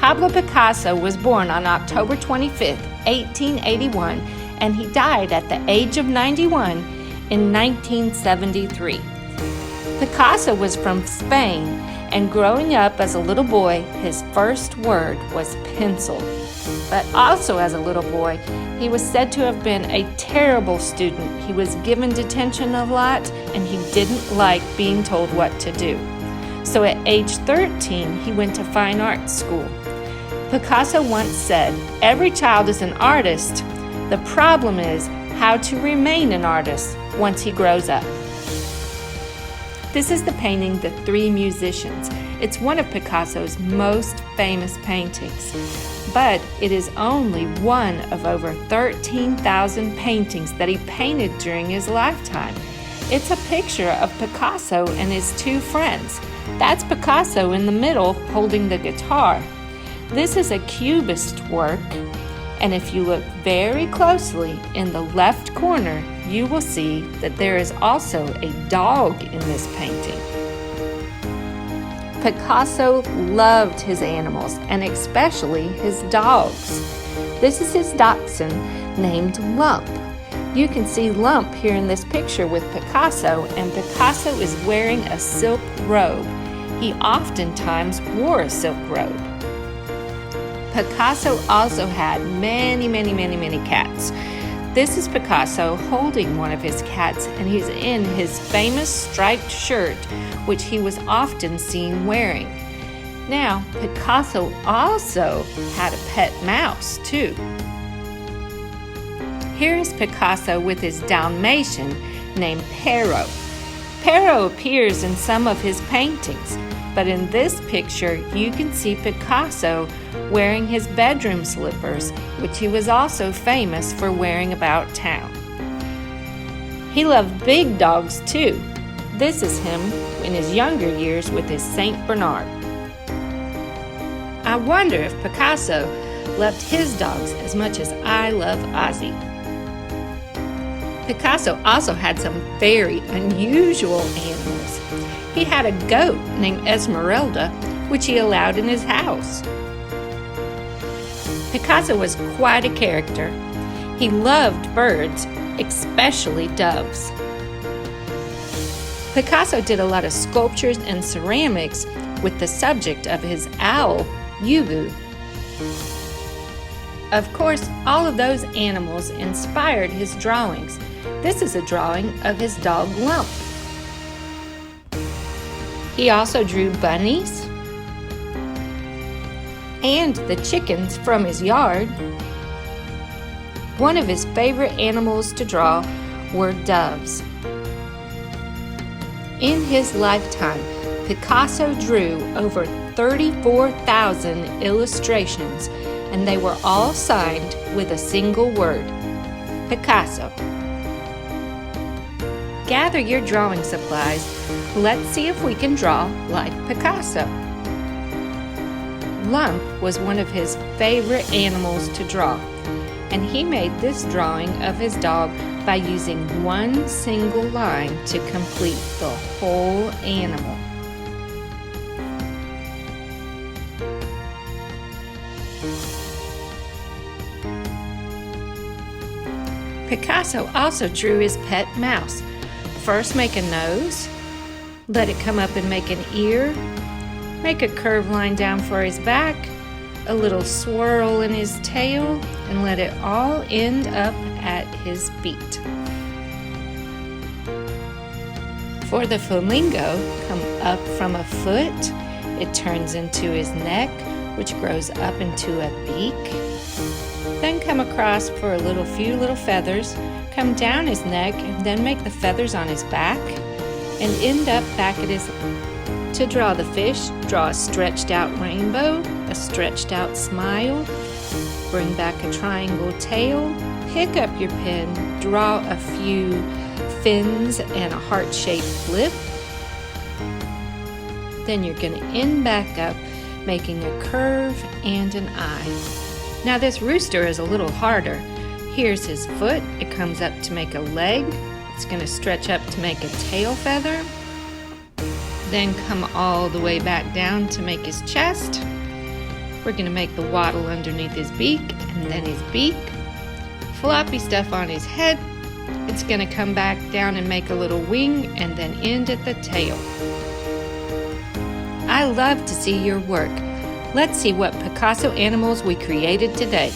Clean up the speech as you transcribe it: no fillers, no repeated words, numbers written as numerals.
Pablo Picasso was born on October 25, 1881, and he died at the age of 91 in 1973. Picasso was from Spain, and growing up as a little boy, his first word was pencil. But also as a little boy, he was said to have been a terrible student. He was given detention a lot, and he didn't like being told what to do. So at age 13, he went to fine arts school. Picasso once said, "Every child is an artist. The problem is how to remain an artist once he grows up." This is the painting, The Three Musicians. It's one of Picasso's most famous paintings, but it is only one of over 13,000 paintings that he painted during his lifetime. It's a picture of Picasso and his two friends. That's Picasso in the middle holding the guitar. This is a cubist work, and if you look very closely in the left corner, you will see that there is also a dog in this painting. Picasso loved his animals, and especially his dogs. This is his dachshund named Lump. You can see Lump here in this picture with Picasso, and Picasso is wearing a silk robe. He oftentimes wore a silk robe. Picasso also had many cats. This is Picasso holding one of his cats, and he's in his famous striped shirt, which he was often seen wearing. Now, Picasso also had a pet mouse, too. Here is Picasso with his Dalmatian named Pero. Pero appears in some of his paintings, but in this picture you can see Picasso wearing his bedroom slippers, which he was also famous for wearing about town. He loved big dogs too. This is him in his younger years with his Saint Bernard. I wonder if Picasso loved his dogs as much as I love Ozzy. Picasso also had some very unusual animals. He had a goat named Esmeralda, which he allowed in his house. Picasso was quite a character. He loved birds, especially doves. Picasso did a lot of sculptures and ceramics with the subject of his owl, Yubu. Of course, all of those animals inspired his drawings. This is a drawing of his dog Lump. He also drew bunnies and the chickens from his yard. One of his favorite animals to draw were doves. In his lifetime, Picasso drew over 34,000 illustrations, and they were all signed with a single word: Picasso. Gather your drawing supplies. Let's see if we can draw like Picasso. Lump was one of his favorite animals to draw, and he made this drawing of his dog by using one single line to complete the whole animal. Picasso also drew his pet mouse. First, make a nose, let it come up and make an ear, make a curved line down for his back, a little swirl in his tail, and let it all end up at his feet. For the flamingo, come up from a foot, it turns into his neck, which grows up into a beak. Then come across for a few little feathers, come down his neck, and then make the feathers on his back, and end up back at his. To draw the fish, draw a stretched out rainbow, a stretched out smile, bring back a triangle tail, pick up your pen, draw a few fins and a heart-shaped lip. Then you're going to end back up, making a curve and an eye. Now this rooster is a little harder. Here's his foot. It comes up to make a leg. It's going to stretch up to make a tail feather. Then come all the way back down to make his chest. We're going to make the wattle underneath his beak, and then his beak, floppy stuff on his head. It's going to come back down and make a little wing and then end at the tail. I love to see your work. Let's see what Picasso animals we created today.